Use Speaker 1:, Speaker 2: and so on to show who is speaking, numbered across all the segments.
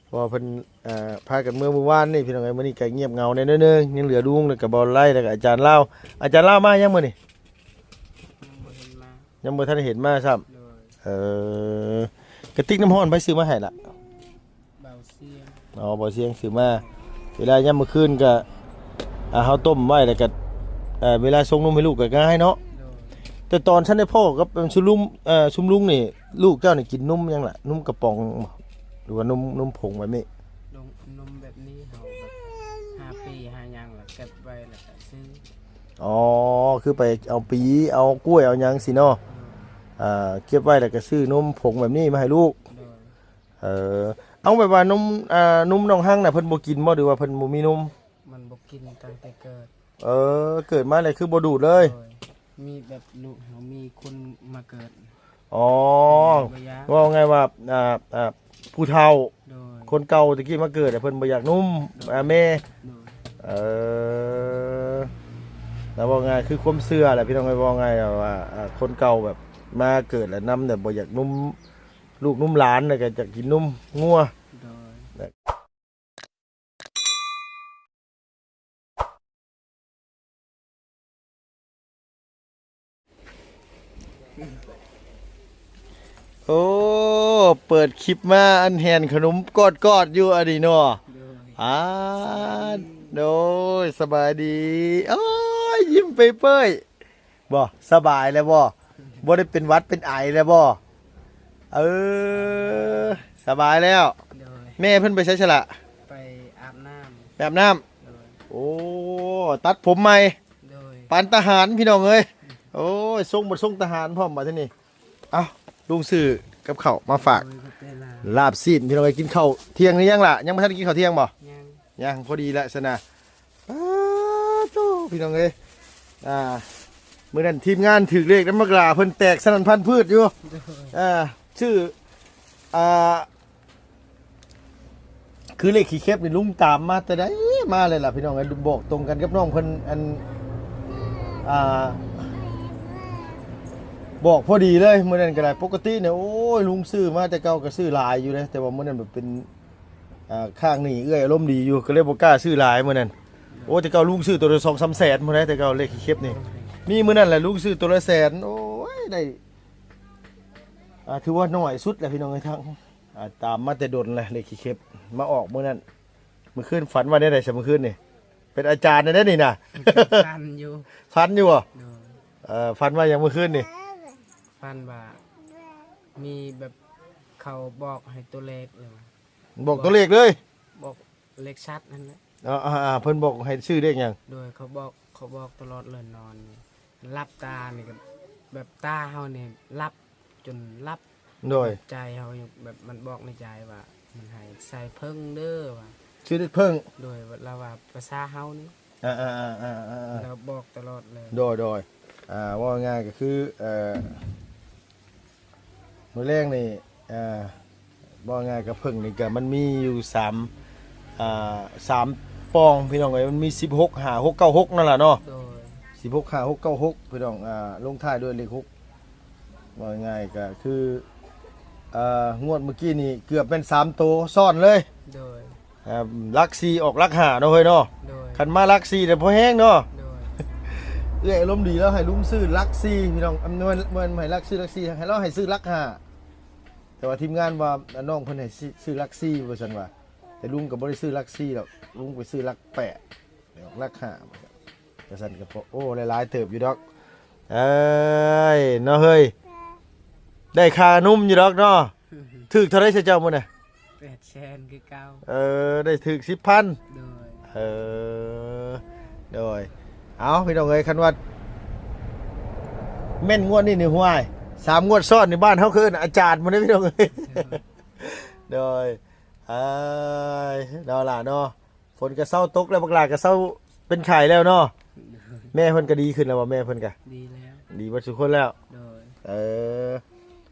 Speaker 1: พอเพิ่นพากันเมื่อวานนี่พี่น้องเอ้ยมื้อนี้ก็เงียบเหงาแน่นึงยังเหลือดุงแล้วก็บ่ไล่แล้วก็อาจารย์เล่ามายังมื้อนี่ยังบ่ทันเห็นมาซ้ำกระติกน้ำร้อนไปซื้อมาให้ล่ะ
Speaker 2: เบาเสียง
Speaker 1: อ๋อบ่เสียงซื้อมาเวลายามมื้อคืนก็เฮาต้มไว้แล้วก็เวลาส่งนมให้ลูกก็ง่ายเนาะแต่ตอนฉันได้พ่อกับชุมลุงนี่ลูกเจ้านี่กินนมยังล่ะนมกระป๋องหรือว่านมผงแบบนี้
Speaker 2: นมแบบนี้เฮาแบบ5 ปี5อย่างแล้วเก็บไว้แล้วก็ซื้อ
Speaker 1: อ๋อคือไปเอาปีเอากล้วยเอาหยังสิเนาะเก็บไว้แล้วก็ซื้อนมผงแบบนี้มาให้ลูกเอาแบบว่านมนมน้องหั่งน่ะเพิ่นบ่กินบ่หรือว่าเพิ่นบ่มีนม
Speaker 2: มันบ่กินตั้งแต่เกิด
Speaker 1: เกิดมาเลยคือบ่ดูดเลย
Speaker 2: มีแบบลูกเฮามีคนมาเกิด
Speaker 1: อ๋อว่าไงว่าผู้เฒ่าคนเก่าตะกี้มาเกิดแต่เพิ่นบ่อยากนุ่มแม่แล้วว่าไงคือความเชื่อแหละพี่น้องไอ้ว่าไงว่าคนเก่าแบบมาเกิดแล้วนำแต่บ่อยากนุ่มลูกนุ่มหลานแล้วก็จะกินนุ่มงัวโอ้เปิดคลิปมาอันแหนขนมกอดอยู่อันนี้เนาะโดยสบายดีโอ้ยยิ้มเป้ยบ่สบายแล้วบ่ได้เป็นวัดเป็นไอแล้วบ่สบายแล้วแม่เพิ่นไปใช้ฉละ
Speaker 2: ไปอาบน้ำ
Speaker 1: แบบน้ำโอ้ตัดผมใหม่ปานทหารพี่น้องเอ้ยโอ้ยทรงทหารพร้อมมาที่นี่เอ้าลุงซื้อกับข้าวมาฝากลาบซีนพี่น้องไปกินข้าวเที่ยงหรือยังล่ะยังไม่ทันกินข้าวเที่ยงบ่ยังพอดีแล้วสนะโตพี่น้องเอ้ยเมื่อนั้นทีมงานถือเลขน้ำมะกราเพิ่นแตกสนั่นพันพืชอยู่ชื่อคือเลขขี้เข็บนี่ลุงตามมาแต่ได้มาเลยล่ะพี่น้องเอ้ยบอกตรงกันกับน้องเพิ่นบอกพอดีเลยเมื่อนั้นก็ได้ปกติเนี่ยโอ้ยลุงซื้อมาแต่เก่าก็ซื้อหลายอยู่เลยแต่ว่าเมื่อนั้นแบบเป็นข้างนี่เอื้อยอารมณ์ดีอยู่ก็เลยบ่กล้าซื้อหลายเมื่อนั้นโอ้แต่เก่าลุงซื้อตัวละ2-3 แสนมื้อนั้นแต่เก่าเลขขี้เข็บนี่มีมื้อนั้นแหละลุงซื้อตัวละแสนโอ้ยได้ถือว่าน้อยสุดแหละพี่น้องไอ้ทั้งตามมาแต่ดนเลยเลขขี้เข็บมาออกมื้อนั้นเมื่อคืนฝันว่าได้ใช่เมื่อคืนนี่เป็นอาจารย์ได้นี่นะ
Speaker 2: ฟันอยู่
Speaker 1: อ่ะฝันว่าอย่างเมื่อคืนนี่
Speaker 2: ฟันว่ามีแบบเขาบอกให้ตัวเลขเลย
Speaker 1: บอกตัวเลขเลย
Speaker 2: บอกเลขชัดนั่นแหละ
Speaker 1: เพิ่นบอกให้ชื่อเลขอย่าง
Speaker 2: โดยเขาบอกตลอดเลยนอนรับตานี่ก็แบบตาเฮาเนี่ยรับจนรับ
Speaker 1: โดย
Speaker 2: ใจเฮาแบบมันบอกในใจว่ามันให้ใส่เพิ่งเด้อว่า
Speaker 1: ชื่อเพิ่ง
Speaker 2: โดยเราว่าภาษาเฮานี่เราบอกตลอดเลย
Speaker 1: โดยว่าง่ายก็คือมื้อแรกนี่ว่าง่ายกับเพิ่งนี่ก็มันมีอยู่3ปองพี่น้องเอ้ยมันมี16 5 6 9 6นั่นล่ะเนาะ16 5 6 9 6พี่น้องลงท้ายด้วยเลข6ว่าง่ายก็คืองวดเมื่อกี้นี่เกือบเป็น3ตัวซ้อนเลย
Speaker 2: โดย
Speaker 1: ลัก4ออกลัก5เนาะเฮ้ยเนาะคันมาลัก4แต่พอแห้งเนาะเอ้ยอารมณ์ดีแล้วให้ลุงซื้อลัก4พี่น้องมันให้ลัก4ให้เราให้ซื้อลัก5แต่ว่าทีมงานว่าน้องเพิ่นให้ซื้อลัก4ว่าซั่นว่าแต่ลุงก็บ่ได้ซื้อลัก4หรอกลุงไปซื้อลัก8เดี๋ยวลัก5ก็ซั่นก็โอ้หลายๆเติบอยู่ดอกเอ้ยเนาะเฮ้ยได้ค่านุ่มอยู่ดอกเนาะถึกเท่าไรเจ้ามื้อน่ะ
Speaker 2: 8 แสนคือเก่า
Speaker 1: ได้ถึก 10,000โดยเอาพี่น้องเอ้ยคันว่าแม่นงวดนี่นี่ห่วย3 งวดซ้อนในบ้านเฮาคืออาจารย์มื้อนี้พี่น้องเอ้ยโดยดาวล่ะเนาะฝนก็เซาตกแล้วบักหลาก็เซาเป็นไข้แล้วเนาะแม่เพิ่นก็ดีขึ้นแล้วบ่แม่เพิ่นก็
Speaker 2: ดีแล้ว
Speaker 1: ดีเบิดทุกคนแล้ว
Speaker 2: โดย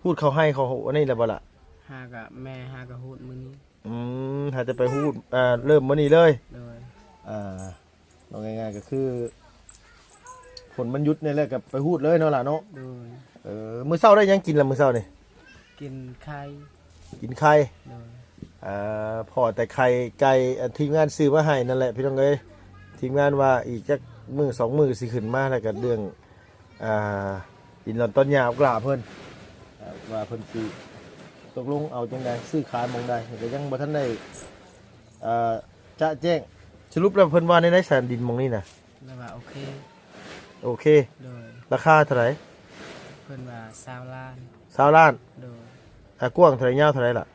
Speaker 1: พูดเขาให้เขาอันนี้แล้วบ่ล่ะ
Speaker 2: หากะแม่หากะฮูดมื้อนี้
Speaker 1: ถ้าจะไปฮูดเริ่มมื้อนี้เลย
Speaker 2: โดย
Speaker 1: เอาง่ายๆก็คือฝนมันหยุดนี่แหละก็ไปฮูดเลยเนาะล่ะเนาะ
Speaker 2: โดย
Speaker 1: มื้อเช้าได้ยังกินล่ะมื้อเช้านี่
Speaker 2: กินไข่
Speaker 1: โดย พอแต่ไข่ไก่ทีมงานซื้อมาให้นั่นแหละพี่น้องเอ้ยทีมงานว่าอีกจักมื้อ2มื้อสิขึ้นมาแล้วก็เรื่องดินหลอนต้นยาวกล้าเพิ่นว่าเพิ่นสิตกลงเอาจังไดซื้อขายหม่องใดก็ยังบ่ทันได้จะแจ้งสรุปแล้วเพิ่นว่าในสถานดินหม่องนี้น่ะ
Speaker 2: แล้วว่าโอเค
Speaker 1: โอเค
Speaker 2: โดย
Speaker 1: ราคาเท่าไหร่
Speaker 2: เพิ่นว่า20 ล้าน
Speaker 1: 20ล้าน
Speaker 2: โดย
Speaker 1: กว้างเท่าไหร่ยาวเท่าไหร่ล่ะ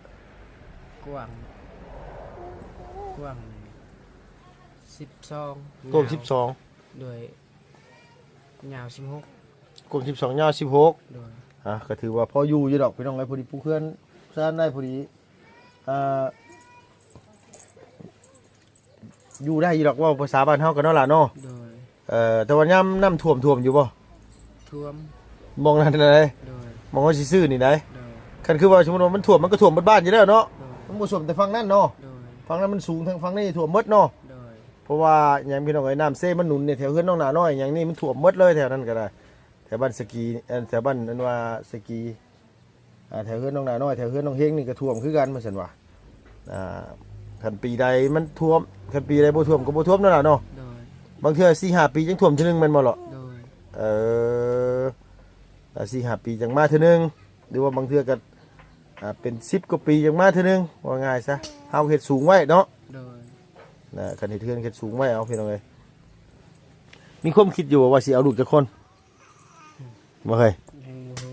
Speaker 2: กว้าง12
Speaker 1: กว้าง
Speaker 2: ยาว
Speaker 1: 12
Speaker 2: โดยยาว16
Speaker 1: กว้าง12ยาว16
Speaker 2: โดย
Speaker 1: ก็ถือว่าพออยู่ดอกพี่น้องไอ้พอดีปูเพื่อนสร้างได้พอดีอยู่ได้อยู่ดอกว่าภาษาบ้านเฮากันเนาะล่ะเนาะ
Speaker 2: โดย
Speaker 1: แต่ว่าย่ำน้ำท่วมอยู่บ่
Speaker 2: ท่วม
Speaker 1: มองนั่นได้
Speaker 2: โดย
Speaker 1: มองว่าสิซื้อนี่ได้
Speaker 2: โดย
Speaker 1: คันคือว่าสมมุติว่ามันท่วมมันก็ท่วมบ้านอยู่แล้วเนาะ
Speaker 2: โดย
Speaker 1: มันบ่ท่วมแต่ฝั่งนั้นเนาะ
Speaker 2: โดย
Speaker 1: ฝั่งนั้นมันสูงทางฝั่งนี้ท่วมหมดเนาะ
Speaker 2: โดย
Speaker 1: เพราะว่าอย่างพี่น้องไอ้น้ำเซ่มันหนุนเนี่ยแถวเฮือนน้องหนาน้อยอย่างนี้มันท่วมหมดเลยแถวนั้นก็ได้แถวบ้านสกีแถวบ้านนั้นว่าสกีแถวเฮือนน้องหนาน้อยแถวเฮือนน้องเฮงนี่ก็ท่วมคือกันมาซั่นว่าคันปีใดมันท่วมคันปีใดบ่ท่วมก็บ่ท่วมนั่นล่ะเนาะ
Speaker 2: โดย
Speaker 1: บางเทื่อ 4-5 ปีจังท่วมเทื่อนึงแม่นบ่ล่ะ
Speaker 2: โดย
Speaker 1: แต่4-5 ปีจังมาเทื่อนึงหรือว่าบางเทื่อก็เป็น10กว่าปีจังมาเทื่อนึงว่าง่ายซะเฮาเฮ็ดสูงไว้เนาะ
Speaker 2: โดย
Speaker 1: คันเฮ็ดเทื่อนเฮ็ดสูงไว้เอาพี่น้องเอ้ยมีความคิดอยู่ว่าสิเอาลูกจักคนบ่เคย
Speaker 2: ยังบ่ฮู้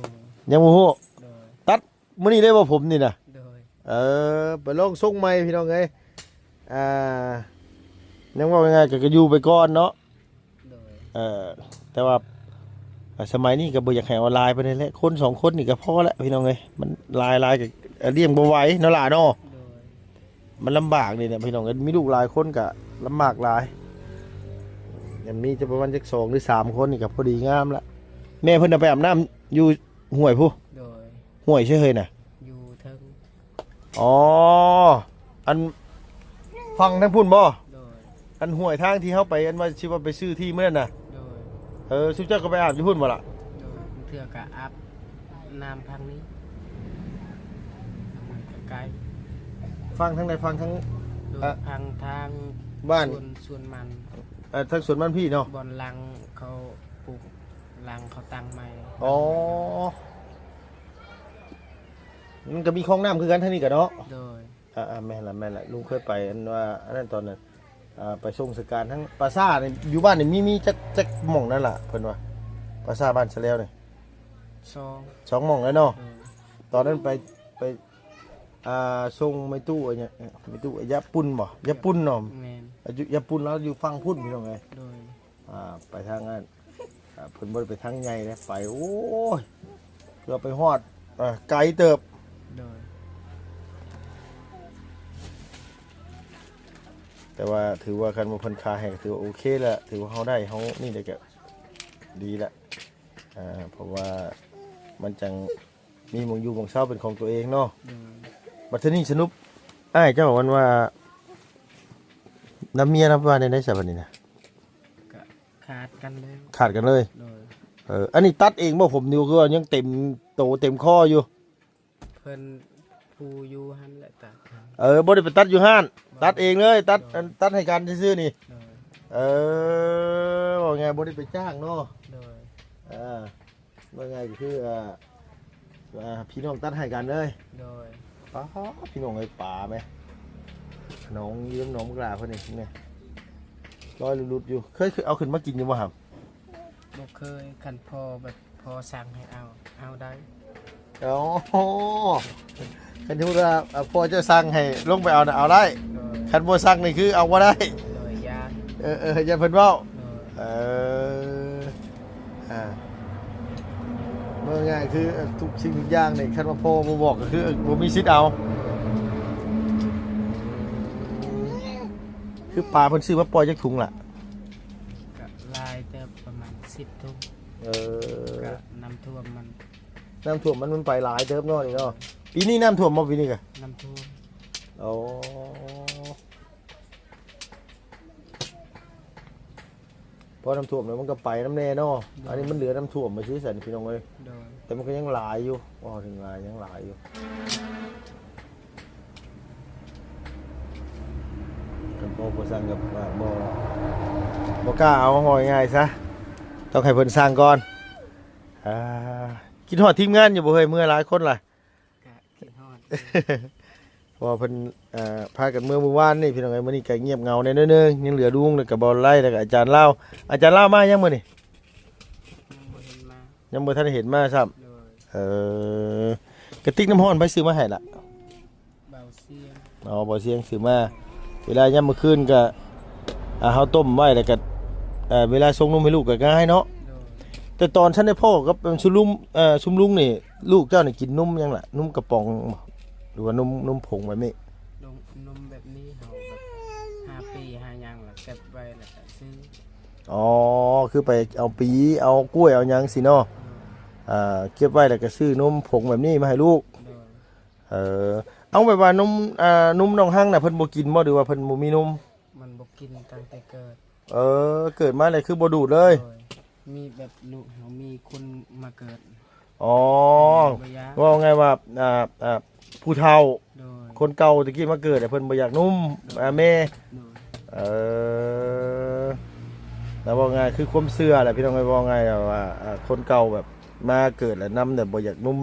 Speaker 1: ยังบ่ฮู้
Speaker 2: โดย
Speaker 1: ตัดมื้อนี้ได้บ่ผมนี่น่ะ
Speaker 2: โดย
Speaker 1: ไปลองส่งใหม่พี่น้องเอ้ยยังว่ายังไงก็อยู่ไปก่อนเนาะ
Speaker 2: โดย
Speaker 1: แต่ว่าสมัยนี้ก็บ่อยากให้ออนไลน์ไปเลยแหละคน2คนนี่ก็พอแล้วพี่น้องเอ้ยมันลายก็เลี้ยงบ่ไหวเนาะล่ะเนาะ
Speaker 2: โดย
Speaker 1: มันลำบากนี่เนี่ยพี่น้องเอ้ยมีลูกหลายคนก็ลำบากหลายอย่างนี้จะประมาณจัก2หรือ3คนนี่ก็พอดีงามละแม่เพิ่นเอาไปอาบน้ำอยู่ห้วยผู้
Speaker 2: โดย
Speaker 1: ห้วยเฉยๆน่ะ
Speaker 2: อยู่เทิง
Speaker 1: อ๋ออันฟังทั้งพุ่นบ่
Speaker 2: โดย
Speaker 1: อันห้วยทางที่เฮาไปอันว่าชื่อว่าไปซื้อที่มื้อนั้นน่ะ
Speaker 2: โดย
Speaker 1: สุเจ้าก็ไปอาบอยู่พุ่นบ่ล่ะ
Speaker 2: โดยเทื่อก็อาบน้ำพังนี้มันก็ไกล
Speaker 1: ฟังทั้งใดฟังทั้ง
Speaker 2: โดยพังทาง
Speaker 1: บ้าน
Speaker 2: ส่วนมัน
Speaker 1: ทั้งสวนบ้านพี่เนาะ
Speaker 2: บอนลังเขาปลูกลังเขาตั้งใหม่
Speaker 1: อ๋อมันก็มีคลองน้ำคือกันทั้งนี้ก็เนาะ
Speaker 2: โดย
Speaker 1: แม่นละลุงเคยไปอันว่าอันนั้นตอนนั้นไปส่งสการทั้งปราสาทนี่อยู่บ้านนี่มีจักหม่องนั่นล่ะเพิ่นว่าปราสาทบ้านเฉลียวนี่
Speaker 2: ซอง
Speaker 1: 2หม่องแล้วเนาะ
Speaker 2: โดย
Speaker 1: ตอนนั้นไปส่งไม่ตู้ไอ้เนี่ยไม่ตู้ไอ้ยะปุ่นบ่ยะปุ่นเนาะ
Speaker 2: แมน
Speaker 1: ยะปุ่นแล้วอยู่ฟังพุ่นพี่น้องไง
Speaker 2: โดย
Speaker 1: ไปทางนั้นเพิ่นบ่ได้ไปทางใหญ่นะไปโอ้ยเกือบไปฮอดไกลเติบ
Speaker 2: โดย
Speaker 1: แต่ว่าถือว่าคันบ่เพิ่นคาให้ก็ถือว่าโอเคแล้วถือว่าเฮาได้เฮานี่ได้ก็ดีละเพราะว่ามันจังมีหมองอยู่หมองเช้าเป็นของตัวเองเนาะ
Speaker 2: โดย
Speaker 1: บัดนี้สนุปอ้ายเจ้าบอกว่าน้ำเมียน้ำว่าได้ซะบัดนี้นะ
Speaker 2: ก็ขาดกันแล้ว
Speaker 1: ขาดกันเลย
Speaker 2: โดย
Speaker 1: อันนี้ตัดเองบ่ผมนี่คือว่ายังเต็มโตเต็มข้ออยู่
Speaker 2: เพิ่นผู้อยู่หันแหละตัด
Speaker 1: บ่ได้ไปตัดอยู่ห้านตัดเองเลยตัดให้กันซื่อๆนี่
Speaker 2: โดย
Speaker 1: ว่าไงบ่ได้ไปจ้างเนาะ
Speaker 2: โดย
Speaker 1: ว่าไงก็คือพี่น้องตัดให้กันเลย
Speaker 2: โดย
Speaker 1: ป๋าพี่น้องเอ้ยป่าไหมน้องยืมน้องกลาเพิ่นนี่เนี่ยลอยหลุดๆอยู่เคยเอาขึ้นมากินอยู่บ่ครับ
Speaker 2: บ่เคยคันพอแบบพอสั่งให้เอาได้
Speaker 1: อ๋อคันที่ว่าพ่อเจ้าสั่งให้ลงไปเอาน่ะเอาได้
Speaker 2: โดย
Speaker 1: คันบ่สั่งนี่คือเอาบ่ได้
Speaker 2: โดยยาน
Speaker 1: อย่าเพิ่นเว้า
Speaker 2: โดย
Speaker 1: เมื่อง่ายคือทุกสิ่งทุกอย่างนี่คันว่าพ่อบ่บอกก็คือบ่มีสิทธิ์เอาคือปลาเพิ่นซื้อมาปล่อยจักถุงล่ะ
Speaker 2: ก็ลายแต่ประมาณ10ทุ่มก็น้ำท่วมมัน
Speaker 1: น้ำท่วมมันไปหลายเติบเนาะนี่เนาะปีนี้น้ำท่วมบ่ปีนี้ก็
Speaker 2: น้ำท่วม
Speaker 1: อ๋อพอน้ำท่วมแล้วมันก็ไปน้ำแน่เนาะอันนี้มันเหลือน้ำท่วมมาซื้อใส่พี่น้องเอ้ย
Speaker 2: โดย
Speaker 1: แต่มันก็ยังหลายอยู่ว่าถึงหลายยังหลายอยู่ บ่สร้างกับบ่กล้าเอาหอยง่ายซะต้องให้เพิ่นสร้างก่อนอ่าคิดฮอดทีมงานอยู่บ่เฮ้ยเมื่อหลายคนล่ะ
Speaker 2: ก็คิดฮอด
Speaker 1: เพอเพิ่นพากันเมื่อวานนี่พี่น้องเอ้ยมื้อนี้ก็เงียบเหงาแน่น้อยนึงยังเหลือลุงแล้วก็บ่ไล่แล้วก็อาจารย์ลาวมายังมื้อนี่
Speaker 2: ยังบ่เห็นมา
Speaker 1: ยังบ่ทันได้เห็นมาซ้ำ
Speaker 2: โดย
Speaker 1: กระติกน้ำร้อนไปซื้อมาให้ล่ะ
Speaker 2: เบาเสียง
Speaker 1: อ๋อบ่เสียงซื้อมาเวลายามมื้อคืนก็เฮาต้มไว้แล้วก็เวลาส่งนมให้ลูกก็ง่ายเนาะ
Speaker 2: โดย
Speaker 1: แต่ตอนฉันได้พ่อกับชุมลุงนี่ลูกเจ้านี่กินนมยังล่ะนมกระป๋องบ่หรือว่านมผงแบบนี้
Speaker 2: ลงนมแบบนี้เฮาแบบ5 ปี5อย่างแล้วเก็บไว้แล้วก็ซื้อ
Speaker 1: อ๋อคือไปเอาปีเอากล้วยเอาหยังสิเนาะเก็บไว้แล้วก็ซื้อนมผงแบบนี้มาให้ลูก
Speaker 2: โดย
Speaker 1: เอาแบบว่านมนมน้องหั่งน่ะเพิ่นบ่กินบ่หรือว่าเพิ่นบ่มีนม
Speaker 2: มันบ่กินตั้งแต่เกิด
Speaker 1: เกิดมาเลยคือบ่ดูดเลย
Speaker 2: โดยมีแบบลูกเฮามีคนมาเกิด
Speaker 1: อ๋อ
Speaker 2: บ่อยาก
Speaker 1: ว่าไงว่าผู้เฒ่า
Speaker 2: โดย
Speaker 1: คนเก่าตะกี้มาเกิดแต่เพิ่นบ่อยากนุ่มแม่
Speaker 2: โดย
Speaker 1: แล้วว่าไงคือความเชื่อแหละพี่น้องไอ้ว่าไงว่าคนเก่าแบบมาเกิดแล้วนำแต่บ่อยากนุ่ม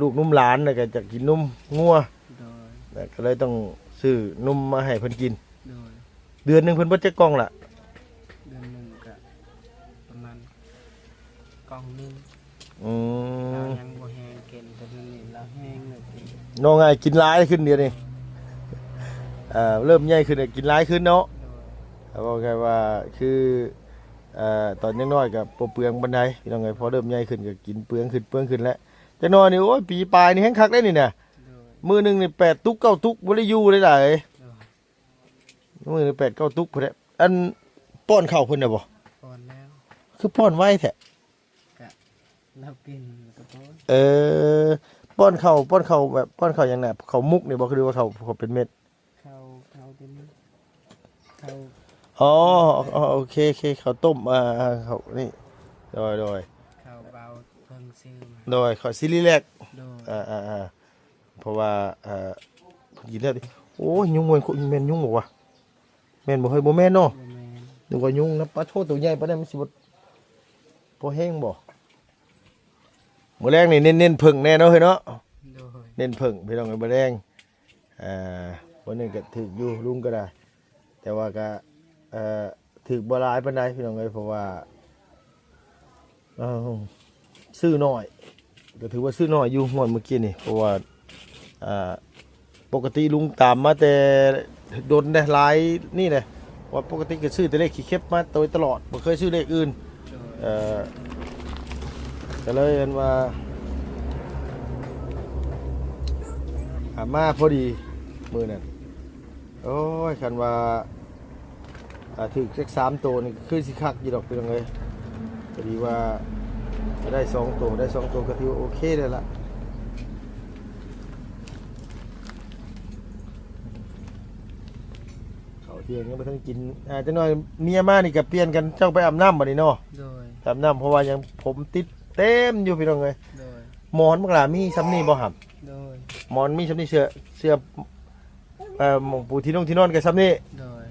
Speaker 1: ลูกนุ่มหลานแล้วก็จะกินนุ่มงัว
Speaker 2: โดย
Speaker 1: แล้วก็เลยต้องซื้อนุ่มมาให้เพิ่นกิน
Speaker 2: โดย
Speaker 1: เดือนหนึงเพิ่นบ่จักกล่องล่ะ
Speaker 2: เดือนหนึงก็ประมาณกล่องหนึง
Speaker 1: อื
Speaker 2: เรา
Speaker 1: ม
Speaker 2: ยังบ่แห้งเกินแต่เดี๋ยวนี้เราแห้งเลยกิน
Speaker 1: น้องไงกินหลายขึ้นเดียวนี่เริ่มใหญ่ขึ้นกินหลายขึ้นเนาะ
Speaker 2: โดย
Speaker 1: เขาบอกไงว่าคือตอนยังน้อยกับเปลืองบันไดพี่น้องไงพอเริ่มใหญ่ขึ้นก็กินเปลืองขึ้นแล้วจะน้อยนี่โอ้ยปีปลายนี่แห้งคักได้นี่น่ะ
Speaker 2: โดย
Speaker 1: มือหนึงนี่8 ตุก 9 ตุกบ่ได้อยู่เลยล่ะเอ้ย
Speaker 2: โดย
Speaker 1: มือนึง8 9 ตุกพุ่นแหละอันป้อนข้าวเพิ่นน่ะบ่
Speaker 2: ก่อนแล้ว
Speaker 1: คือป้อนไว้แท้
Speaker 2: ก็เรากินก็พอ
Speaker 1: ป้อนข้าวแบบป้อนข้าวหยังน่ะข้าวมุกนี่บ่คือว่าข้าวเป็นเม็ด
Speaker 2: เข้าเป็นเข้า
Speaker 1: อ๋อโอเคข้าวต้มข้าวนี่โดย
Speaker 2: เข้าเบาเพิ่งซื้อมา
Speaker 1: โดยข้าวซิลิแลก
Speaker 2: โดย
Speaker 1: เพราะว่ากินแล้วดิโอ้ยยุงแม่นยุงบ่วะแม่นบ่เฮ้ยบ่แม่นเนาะ
Speaker 2: บ่แม่น
Speaker 1: นึกว่ายุงนะปลาโทตัวใหญ่ปานนั้นมันสิบ่พอแห้งบ่มื้อแรงนี่เน้นๆผึ่งแน่เนาะเฮ้ยเนาะ
Speaker 2: โดย
Speaker 1: เน้นผึ่งพี่น้องเอ้ยมื้อแรงวันนึงก็ถึกอยู่ลุงก็ได้ แต่ว่าก็ถึกบ่หลายปานใดพี่น้องเอ้ยเพราะว่าซื้อน้อยก็ถือว่าซื้อน้อยอยู่งวดเมื่อกี้นี่เพราะว่าปกติลุงตามมาแต่โดนได้หลายนี่เลยว่าปกติก็ซื้อแต่เลขขี้เข็บมาโดยตลอดบ่เคยซื้อเลขอื่น
Speaker 2: โดย
Speaker 1: ก็เลยเห็นว่ามาพอดีมือนั่นโอ้ยคันว่าถึงเลข3 ตัวนี่คือสิคักอยู่ดอกเป็นยังไงพอดีว่าได้2 ตัวก็ถือว่าโอเคเลยล่ะเขาเที่ยงยังไม่ทันกินจะหน่อยเมียมานี่ก็เปลี่ยนกันเจ้าไปอาบน้ำบ่นี่เนาะ
Speaker 2: โดย
Speaker 1: อาบน้ำเพราะว่ายังผมติดเต็มอยู่พี่น้องเลย
Speaker 2: โดย
Speaker 1: หมอนบักหลามีซ้ำนี่บ่ครับ
Speaker 2: โดย
Speaker 1: หมอนมีซ้ำนี่เสื้อหมองปูที่นอนกับซ้ำนี่
Speaker 2: โดย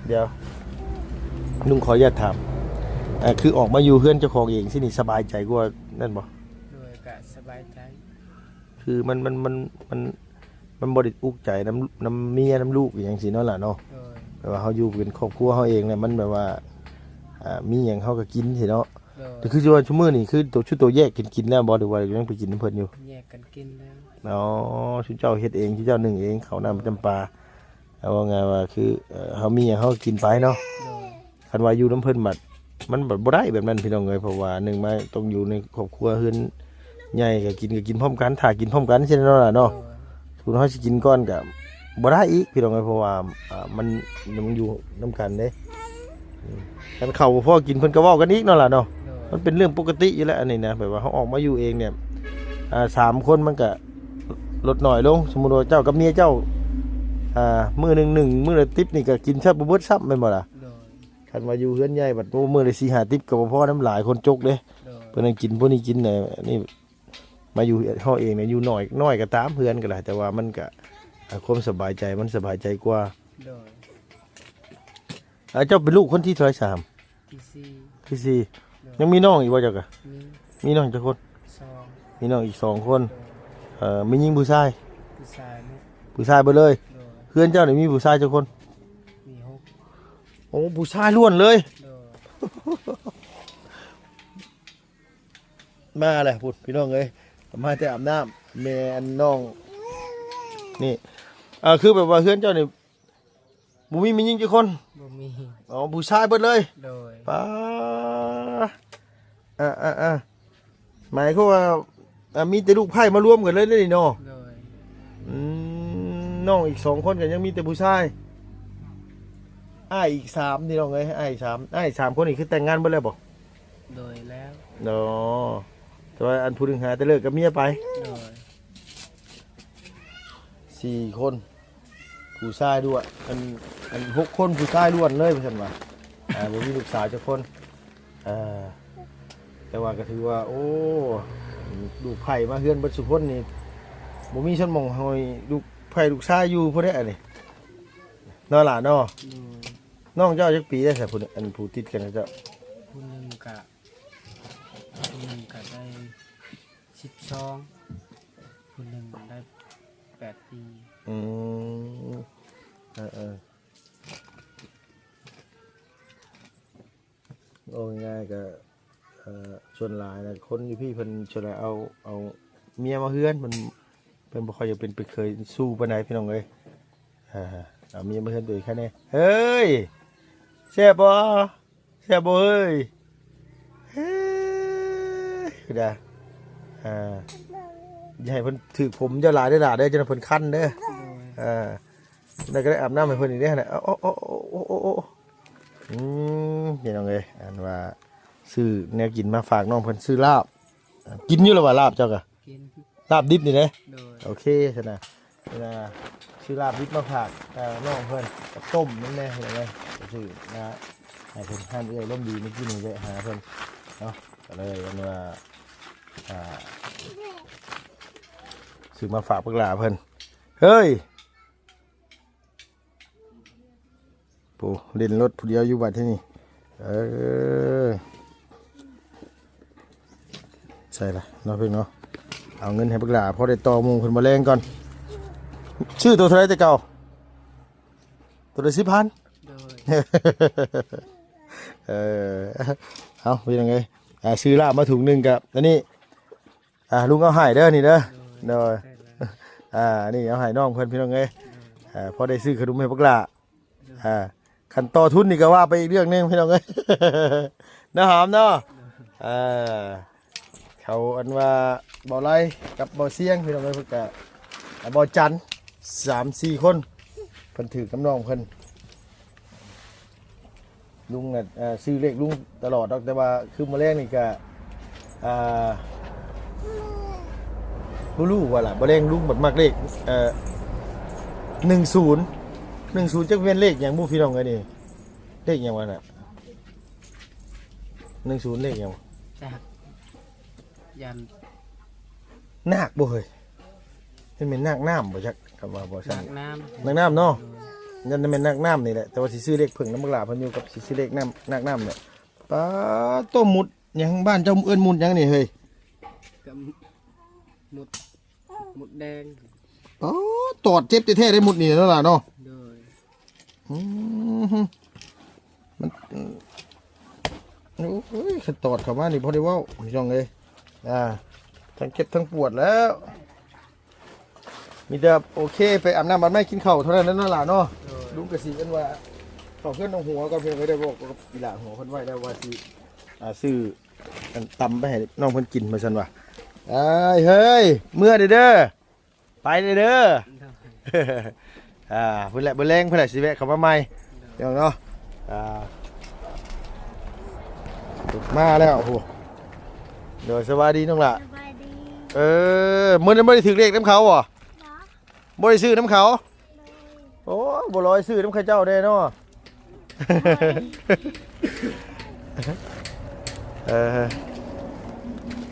Speaker 1: เดี๋ยวลุงขออนุญาตถามคือออกมาอยู่เพื่อนเจ้าของเองสินี่สบายใจกว่านั่นบ่
Speaker 2: โดยก็สบายใจ
Speaker 1: คือมันบริอุกใจน้ำเมียน้ำลูกอย่างสิเนาะล่ะเนาะ
Speaker 2: โดย
Speaker 1: แบบว่าเขาอยู่เป็นครอบครัวเขาเองเนี่ยมันแบบว่ามีอย่างเขาก็กินสิเนาะ
Speaker 2: โดย
Speaker 1: แต่คือว่าชั่วโมงนี่คือตัวแยกกินแล้วบ่หรือว่ายังไปกินน้ำเพิ่นอยู่
Speaker 2: แยกกันกินแล้ว
Speaker 1: อ๋อชุดเจ้าเฮ็ดเองชุดเจ้านึ่งเองเขานำจำปาเอาว่าไงว่าคือเขามีอย่างเขากินไปเนาะ
Speaker 2: โดย
Speaker 1: คันว่าอยู่น้ำเพิ่นบัดมันแบบบ่ได้แบบนั้นพี่น้องเอ้ยเพราะว่าหนึ่งมาต้องอยู่ในครอบครัวเฮือนใหญ่ก็กินพร้อมกันถ้ากินพร้อมกันใช่เนาะล่ะ
Speaker 2: โด
Speaker 1: เนาะ
Speaker 2: ย
Speaker 1: คุณเฮาสิกินก่อนก็บ่ได้อีกพี่น้องเอ้ยเพราะว่ามันอยู่นํกันเด้คันเข้าบ่พอกินเพิ่นก็เว้ากันอีกเนาะล่ะเนาะ
Speaker 2: โดย
Speaker 1: มันเป็นเรื่องปกติอยู่แล้วอันนี้นะแบบว่าเขาออกมาอยู่เองเนี่ย3 คนมันก็ลดหน่อยลงสมมุติว่าเจ้ากับเมียเจ้ามื้อหนึงมื้อละติ๊บนี่ก็กินแทบบ่เบิดซ้ำแม่นบ่ล่ะ
Speaker 2: โดย
Speaker 1: คันว่าอยู่เฮือนใหญ่บัดมื้อละ4-5 ติ๊บก็บ่พอน้ำหลายคนจกเด้
Speaker 2: โดย
Speaker 1: เพิ่นนั่งกินพวกนี้กินเนี่ยนี่มาอยู่เฮาเองเนี่ยอยู่น้อยก็ตามเพื่อนก็ได้แต่ว่ามันก็ ความสบายใจมันสบายใจกว่า
Speaker 2: โดย
Speaker 1: เจ้าเป็นลูกคนที่เท่าไหร่สาม
Speaker 2: ที่สี่
Speaker 1: ที่สี่ยังมีน้องอีกบ่เจ้ากะ
Speaker 2: มี
Speaker 1: มีน้องจักคน
Speaker 2: สอง
Speaker 1: มีน้องอีก2 คน
Speaker 2: โดย
Speaker 1: มีหญิงผู้ชาย
Speaker 2: ผู้ชายเนี่ย
Speaker 1: ผู้ชายเบิดเลย
Speaker 2: โดย
Speaker 1: เพื่อนเจ้านี่มีผู้ชายจักคน
Speaker 2: มีหก
Speaker 1: โอ้ผู้ชายล้วนเลย
Speaker 2: โดย
Speaker 1: มาเลยพูดพี่น้องเอ้ยมาแต่อาบน้ำแม่อันน้องนี่คือแบบว่าเพื่อนเจ้านี่บ่มีหญิงจักคน
Speaker 2: บ่มี
Speaker 1: อ๋อผู้ชายเบิดเลย
Speaker 2: โดย
Speaker 1: ป้าหมายความว่ามีแต่ลูกไผ่มารวมกันเลยนี่เนาะ
Speaker 2: โดย
Speaker 1: น้องอีก2 คนกันยังมีแต่ผู้ชายอ้ายอีก3นี่น้องเอ้ยอ้าย3คนนี่คือแต่งงานเบิดแล้วบ่
Speaker 2: โดยแล้ว
Speaker 1: เนาะแต่ว่าอันผู้หนึงหาแต่เลิกกับเมียไป
Speaker 2: โดย
Speaker 1: 4 คนผู้ชายด้วยอัน6 คนผู้ชายล้วนเลยว่าซั่นว่าบ่มีลูกสาวจักคนแต่ว่าก็ถือว่าโอ้ลูกไผ่มาเฮือนเบิดสุคนนี่บ่มีชนหม่องหอยลูกไผ่ลูกชายอยู่พุ่นเด้อันนี้เนาะล่ะเนาะ
Speaker 2: โดย
Speaker 1: น้องเจ้าจักปีได้ซะพุ่นอันผู้ติดกันนะเจ้า
Speaker 2: ผู้หนึ่งกะได้12ผู้หนึ่งได้8 ปี
Speaker 1: อืมโอ้ง่ายก็ส่วนหลายนะคนอยู่พี่เพิ่นส่วนหลายเอาเมียมาเฮือนมันเพิ่นบ่ค่อยจะเป็นไปเคยสู้ปานใดพี่น้องเอ้ยเอาเมียมาเฮือนตัวเองแค่นี้เฮ้ยแซ่บบ่เฮ้ยเฮ้ยคือได้อย่าให้เพิ่นถือผมเจ้าหลายได้อล่ะเด้อจนเพิ่นคันเด้อ
Speaker 2: โดย
Speaker 1: แล้วก็ได้อาบน้ำให้เพิ่นอีกได้อนะโอ้พี่น้องเอ้ยอันว่าซื้อแนวกินมาฝากน้องเพิ่นซื้อลาบกินอยู่แล้วว่าลาบเจ้ากะ
Speaker 2: กิน
Speaker 1: ลาบดิบนี่เด้
Speaker 2: โดย
Speaker 1: โอเคซั่นน่ะซื้อลาบดิบมาฝากน้องเพิ่นกับต้มนั่นแหละเห็นไหมซื้อนะให้เพิ่นทานเอ้ยร่มดีเมื่อกี้นี่ได้หาเพิ่นเนาะก็เลยกันว่าซื้อมาฝากพวกหลาเพิ่นเฮ้ยปูเล่นรถผู้เดียวอยู่บัดที่นี่ใช่ละเนาะเพิ่นเนาะเอาเงินให้พวกหลาพอได้ต่อมุงเพิ่นมาแรงก่อนชื่อตัวเท่าไรแต่เก่าตัวละ10,000
Speaker 2: โดย
Speaker 1: เอาเป็นยังไงซื้อลาบมาถุงหนึ่งกับอันนี้ลุงเอาให้เด้อนี่เด้อเด้อนี่เอาให้น้องเพิ่นพี่น้องเอ้ยพอได้ซื้อขนมให้พวกหลาขันต่อทุนนี่ก็ว่าไปอีกเรื่องนึงพี่น้องเอ้ยน้าหอมเนาะเขาอันว่าบ่อไรกับบ่อเสียงพี่น้องเอ้ยเพิ่นก็บ่อจัน 3-4 คนเพิ่นถือกับน้องเพิ่นลุงน่ะซื้อเลขลุงตลอดดอกแต่ว่าคือมาแรกนี่ก็รู้ว่าล่ะบ่แรงลุงบัดมักเลข10จักเวียนเลขหยังบ่พี่น้องเอ้ยนี่เลขหยังวะน่ะ10เลขหยัง
Speaker 2: จากยัน
Speaker 1: นาคบ่เฮ้ยมันเป็นนาคน้ำบ่จักคำว่าบ่
Speaker 2: จา
Speaker 1: ซั่น
Speaker 2: กน้
Speaker 1: นาคน้ำเนาะนั่นเป็นนาคน้ำนี่แหละแต่ว่าสิซื้อเลขเพิ่งน้ำบักหลาเพิ่นอยู่กับสิซื้อเลขน้ำนาคน้ำเนี่ยป้าต้มหมุดหยังบ้านเจ้าเอิ้นหมุดหยังนี่เฮ้ย
Speaker 2: ำกับหมุดแดง
Speaker 1: อ๋อตอดเจ็บแท้ๆได้หมุดนี่แล้วล่ะเนาะ
Speaker 2: โดย
Speaker 1: มันโอ้ยขันตอดเข้ามานี่พอได้เว้าพี่น้องเอ้ยทั้งเจ็บทั้งปวดแล้ว มีแต่โอเคไปอาบน้ำบัดไม่กินข้าวเท่านั้นนั่นล่ะเนาะ
Speaker 2: โดย
Speaker 1: ลุงกระสีกันว่าต่อเพื่อนเอาหัวก็เพียงไม่ได้บอกกับกีฬาหัวคนไว้ได้ว่าสิซื้ออันตำไปให้น้องเพิ่นกินมาซั่นว่าเฮ้ยเมื่อเด้อไปเด้อ
Speaker 2: โดย
Speaker 1: เพิ่นแหละบ่แรงเพิ่นแหละสิแวะเข้ามาใหม่เดี๋ยวเนาะมาแล้วโอ้โหเดี๋ยวสวัสดีน้องล่ะ
Speaker 3: สบายดี
Speaker 1: มื้อนั้นบ่ได้ถึกเลขน้ำเขาบ่
Speaker 3: เนาะ
Speaker 1: บ่ได้ซื้อน้ำเขาโอ้บ่ร้อยซื้อน้ำข้าเจ้าได้เนาะ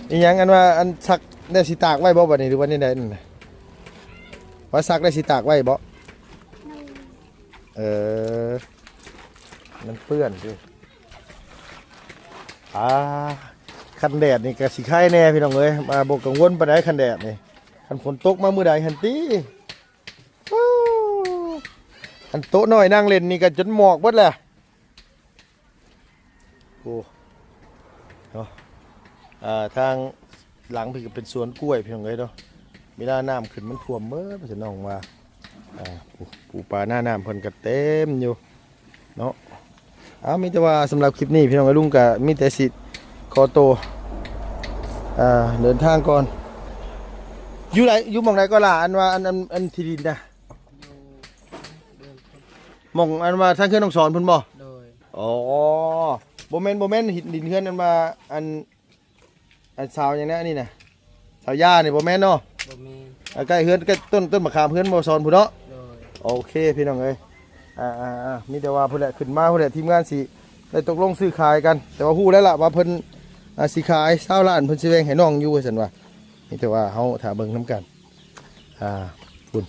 Speaker 1: อีหยังอันว่าอันสักได้สิตากไว้บ่บัดนี้หรือว่านี่ได้นั่นน่ะไป ว่าซักได้สิตากไว้บ่เออมันเปื้อนสิคันแดดนี่ก็สิไข่แน่พี่น้องเอ้ยมาบ่กังวลปานใดคันแดดนี่คันฝนตกมามื้อใดหันติอันโต๊ะน้อยนั่งเล่นนี่ก็จนหมอกเบิดแหละโอ้เนาะทางหลังพี่ก็เป็นสวนกล้วยพี่น้องเอ้ยเนาะเวลาน้ำขึ้นมันท่วมเบิดมันจะน้องว่าปูปลาหน้าน้ำเพิ่นก็เต็มอยู่เนาะมีแต่ว่าสำหรับคลิปนี้พี่น้องเอ้ยลุงก็มีแต่สิขอตัวเดินทางก่อนอยู่ไหนอยู่หม่องไหนก็ล่ะอันว่าอันที่ดินนะหม่องอันว่าทางเครื่องต้องสอนเพิ่นบ่
Speaker 2: โดย
Speaker 1: อ๋อบ่แม่นหินดินเฮือนอันว่าอันสาวอย่างนี้นี่นะสาวย่านี่บ่แม่นเนาะ
Speaker 2: บ่แม่น
Speaker 1: ใกล้เฮือนใกล้ต้นมะขามเฮือนบ่สอนพุ่นเนาะ
Speaker 2: โดย
Speaker 1: โอเคพี่น้องเอ้ยมีแต่ว่าพุ่นแหละขึ้นมาพุ่นแหละทีมงานสิได้ตกลงซื้อขายกันแต่ว่าฮู้แล้วล่ะว่าเพิ่นสิขาย20ล้านเพิ่นสิแบ่งให้น้องอยู่ว่าซั่นว่ามีแต่ว่าเฮาถ้าเบิ่งนํกันคุณ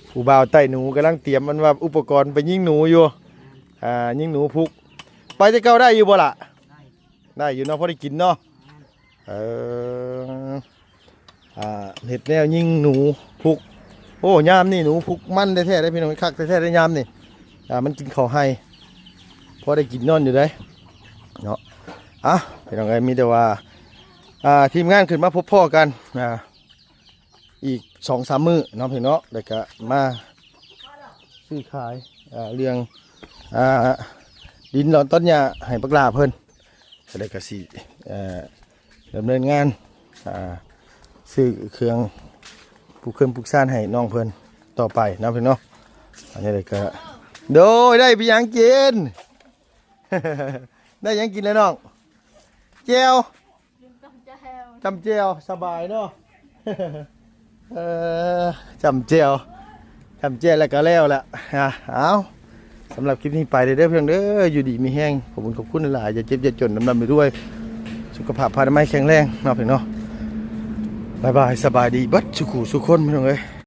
Speaker 1: ผู้บ่าวใต้หนูกำลังเตรียมมันว่าอุปกรณ์ไปยิงหนูอยู่ยิงหนูพุกไปแต่เก่าได้อยู่บ่ล่ะได้อยู่เนาะพอได้กินเนาะเห็ดแนวยิงหนูพุกโอ้ยามนี่หนูพุกมันแท้ๆได้พี่น้องคักแท้ๆได้ยามนี่มันกินข้าวให้พอได้กินนอนอยู่ได้เนาะพี่น้องไอ้มีแต่ว่าทีมงานขึ้นมาพบพ่อกันอีก 2-3 มื้อเนาะพี่น้องแล้วก็มาซื้อขายเรื่องดินหลอนต้นหญ้าให้ปักลาเพิ่นแล้วก็สิดำเนินงานซื้อเครื่องปลูกซ่านให้น้องเพิ่นต่อไปนะเพิ่นเนาะอันนี้เลยก็โดยได้ไปยังกิน ได้ยังกินแล้วน้องเจียวจำเจียวสบายเนาะ จำเจียวแล้วก็แล้วแหละเอาสำหรับคลิปนี้ไปเด้อเพียงเด้ออยู่ดีมีแห้งขอบคุณหลายอย่าเจ็บอย่าจนดำไปด้วยสุขภาพพาดไม้แข็งแรงเนาะเพียงเนาะบายบายสบายดีบัดสุขุสุขคนพี่น้องเอ้ย